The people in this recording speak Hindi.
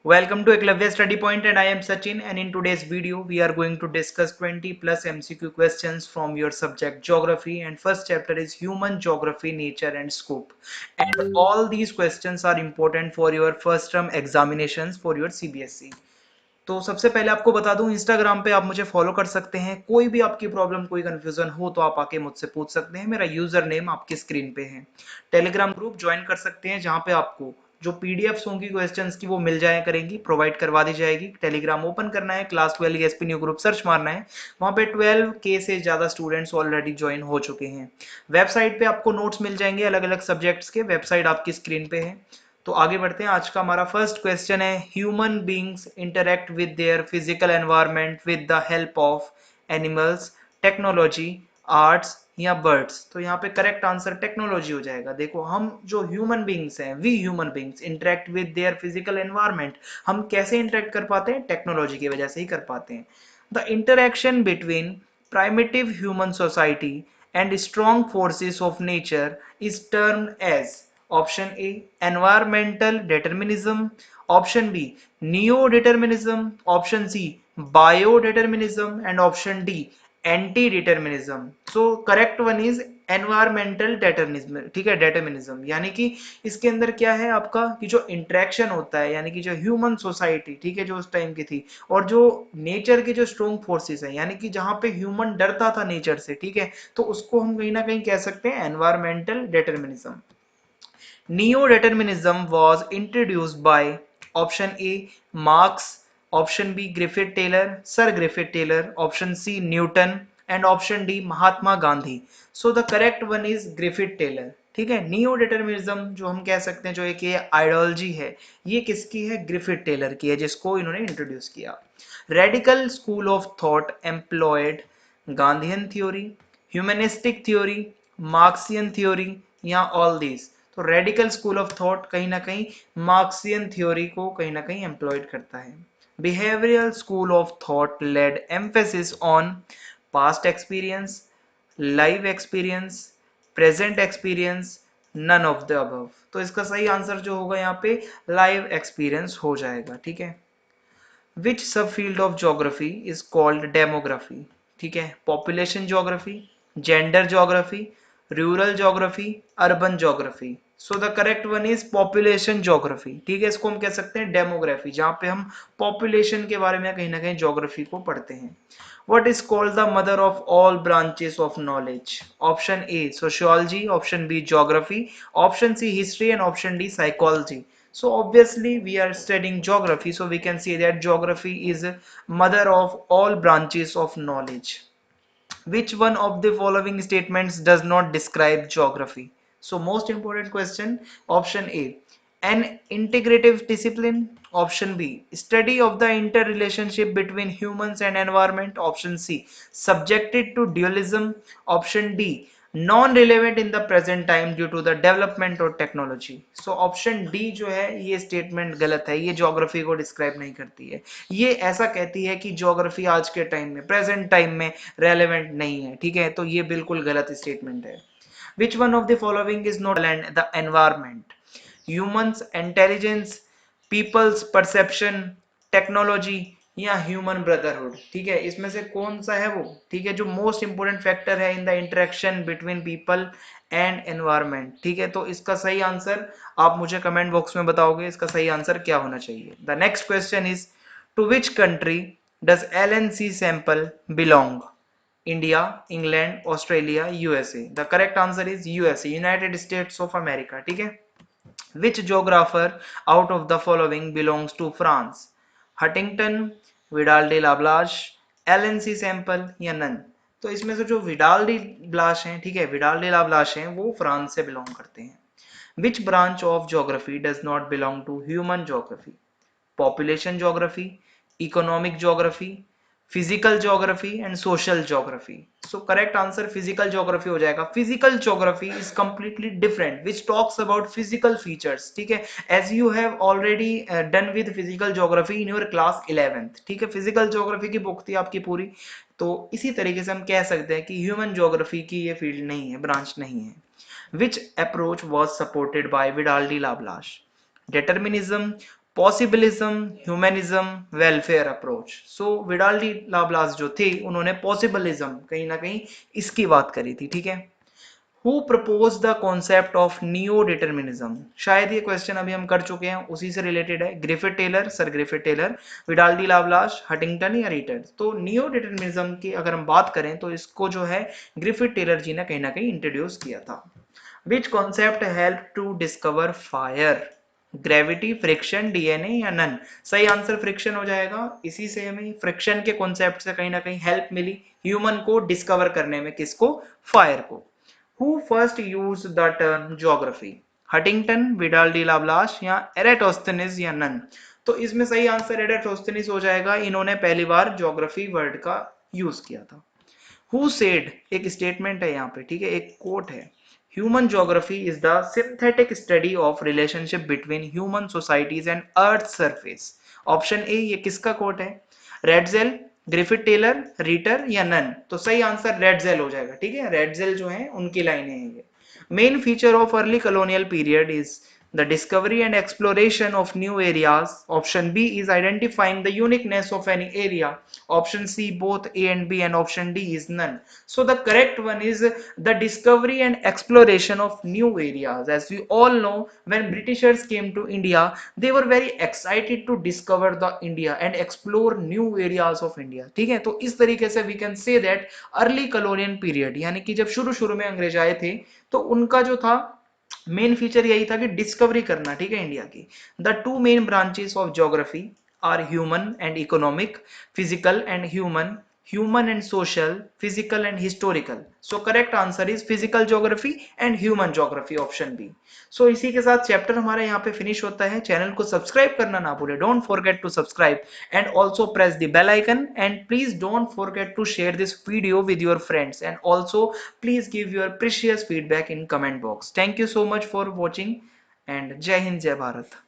Welcome to Eklavya Study Point and I am Sachin, and in today's video we are going to discuss 20 plus MCQ questions from your subject geography, and first chapter is human geography, nature and scope, and all these questions are important for your first term examinations for your CBSE. तो सबसे पहले आपको बता दूं, इंस्टाग्राम पे आप मुझे फॉलो कर सकते हैं। कोई भी आपकी प्रॉब्लम कोई कंफ्यूजन हो तो आप आके मुझसे पूछ सकते हैं। मेरा यूजर नेम आपकी स्क्रीन पे है। टेलीग्राम ग्रुप ज्वाइन कर सकते हैं जहां पे आपको जो पीडीएफ्स होंगी क्वेश्चंस की वो मिल जाया करेंगी, प्रोवाइड करवा दी जाएगी। टेलीग्राम ओपन करना है, class 12 SP new group search मारना है, वहां पे 12 के से ज्यादा स्टूडेंट्स ऑलरेडी ज्वाइन हो चुके हैं। वेबसाइट पे आपको नोट्स मिल जाएंगे अलग अलग सब्जेक्ट्स के, वेबसाइट आपकी स्क्रीन पे है। तो आगे बढ़ते हैं। आज का हमारा फर्स्ट क्वेश्चन है, human beings interact with their physical environment with the help of animals, technology, arts या बर्ड्स। तो यहाँ पे करेक्ट आंसर टेक्नोलॉजी हो जाएगा। देखो, हम जो ह्यूमन बींग्स हैं, we human beings interact with their physical environment, हम कैसे इंटरेक्ट कर पाते हैं? टेक्नोलॉजी की वजह से ही कर पाते हैं। The interaction between primitive human society and strong forces of nature is termed as option A environmental determinism, option B neo-determinism, option C biodeterminism and option D anti-determinism. So correct one is environmental determinism. ठीक है, डेटर्मिनिज्म यानी कि इसके अंदर क्या है आपका कि जो इंटरेक्शन होता है, यानी कि जो ह्यूमन सोसाइटी, ठीक है, जो उस टाइम की थी, और जो नेचर के जो स्ट्रॉन्ग फोर्सेस है, यानी कि जहां पे ह्यूमन डरता था नेचर से, ठीक है, तो उसको हम कहीं ना कहीं कह सकते हैं environmental डेटर्मिनिज्म। Neo-determinism was introduced by option A Marx, option B Griffith Taylor, Sir Griffith Taylor, option C Newton and option D Mahatma Gandhi. So the correct one is Griffith Taylor. ठीक है, नियो डिटर्मिनिज्म जो हम कह सकते हैं, जो एक ये आइडियोलॉजी है, ये किसकी है? ग्रिफिथ टेलर की है, जिसको इन्होंने इंट्रोड्यूस किया। Radical school of thought employed Gandhian theory, humanistic theory, Marxian theory या ऑल दीज। तो रेडिकल स्कूल ऑफ थॉट कहीं ना कहीं मार्क्सियन थ्योरी को कहीं ना कहीं एम्प्लॉयड करता है। Behavioural school of thought laid emphasis on past experience, live experience, present experience, none of the above. तो इसका सही आंसर जो होगा यहाँ पे लाइव एक्सपीरियंस हो जाएगा। ठीक है। विच सब field of geography is called demography? ठीक है, population geography, gender geography, rural geography, urban geography. So the correct one is population geography. ठीक है, इसको हम कह सकते हैं डेमोग्राफी, जहां पे हम पॉपुलेशन के बारे में कहीं ना कहीं ज्योग्राफी को पढ़ते हैं। What is called the mother of all branches of knowledge? Option A sociology, option B geography, option C history and option D psychology. So obviously we are studying geography, so we can say that geography is mother of all branches of knowledge. Which one of the following statements does not describe geography? So most important question, option A an integrative discipline, option B study of the interrelationship between humans and environment, option C subjected to dualism, option D non-relevant in the present time due to the development of technology. So option D जो है ये स्टेटमेंट गलत है, ये ज्योग्राफी को डिस्क्राइब नहीं करती है। ये ऐसा कहती है कि ज्योग्राफी आज के टाइम में, प्रेजेंट टाइम में रेलेवेंट नहीं है। ठीक है, तो ये बिल्कुल गलत स्टेटमेंट है। Which one of the following is not the environment? Humans intelligence, peoples perception, technology या ह्यूमन ब्रदरहुड। ठीक है, इसमें से कौन सा है वो? ठीक है, जो मोस्ट इंपोर्टेंट फैक्टर है in the interaction between people and environment. ठीक है, तो इसका सही आंसर आप मुझे कमेंट बॉक्स में बताओगे, इसका सही आंसर क्या होना चाहिए। The next question is to which country does LNC sample belong? India, England, Australia, USA. The correct answer is USA, United States of America. ठीक है। Which geographer out of the following belongs to France? Huntington, Vidal de Lablache, LNC sample या नन? तो इसमें से जो विडाल डी ब्लाश हैं, ठीक है, विडाल डी लाब्लाश हैं, वो फ्रांस से बिलोंग करते हैं। Which branch of geography does not belong to human geography? Population geography, economic geography, physical geography and social geography. So correct answer physical geography हो जाएगा। Physical geography is completely different which talks about physical features. ठीक है, as you have already done with physical geography in your class 11th। ठीक है, फिजिकल ज्योग्राफी की बुक थी आपकी पूरी। तो इसी तरीके से हम कह सकते हैं कि ह्यूमन ज्योग्राफी की ये फील्ड नहीं है, ब्रांच नहीं है। Which approach was supported by Vidal de Lablache? Determinism, possibilism, humanism, welfare approach. So Vidal de Lablache जो थे उन्होंने पॉसिबिलिज्म कहीं ना कहीं इसकी बात करी थी, ठीक है। Who propose the concept of neo determinism, शायद ये क्वेश्चन अभी हम कर चुके हैं, उसी से रिलेटेड है। Griffith Taylor, sir Griffith Taylor, Vidal de Lablache, Huntington या रीटर। तो नियो डिटर्मिनिज्म की अगर हम बात करें तो इसको जो है ग्रिफिथ टेलर जी ने कहीं ना कहीं इंट्रोड्यूस किया था। Which concept help to discover fire, gravity, friction, DNA या नन। सही आंसर फ्रिक्शन हो जाएगा। इसी से हमें फ्रिक्शन के कॉन्सेप्ट से कहीं ना कहीं हेल्प मिली ह्यूमन को डिस्कवर करने में, किसको, फायर को। Who first use the term geography, Huntington, Vidal de Lablache या एरेटोस्थेनिस या नन। तो इसमें सही आंसर एरेटोस्थेनिस हो जाएगा, इन्होंने पहली बार ज्योग्राफी वर्ड का यूज किया था। हु सेड, एक स्टेटमेंट है यहाँ पे, ठीक है, एक कोट है। Human geography is the synthetic study of relationship between human societies and earth surface. Option A, ये किसका कोट है? रेडजेल, ग्रिफिथ टेलर, रीटर या नन। तो सही आंसर रेडजेल हो जाएगा, ठीक है, रेडजेल जो है उनकी लाइनें हैं ये। Main feature of early colonial period is the discovery and exploration of new areas. Option B is identifying the uniqueness of any area. Option C both A and B, and option D is none. So the correct one is the discovery and exploration of new areas. As we all know, when Britishers came to India, they were very excited to discover the India and explore new areas of India, ठीक है। तो इस तरीके से we can say that early colonial period, यानी कि जब शुरू शुरू में अंग्रेज आए थे तो उनका जो था मेन फीचर यही था कि डिस्कवरी करना, ठीक है, इंडिया की। The two main branches of geography are human and economic, physical and human, human and social, physical and historical. So correct answer is physical geography and human geography, option B. So इसी के साथ चैप्टर हमारा यहाँ पे फिनिश होता है। चैनल को सब्सक्राइब करना ना भूले, don't forget to subscribe and also press the bell icon, and please don't forget to share this video with your friends, and also please give your precious feedback in comment box. Thank you so much for watching, and Jai Hind, Jai Bharat.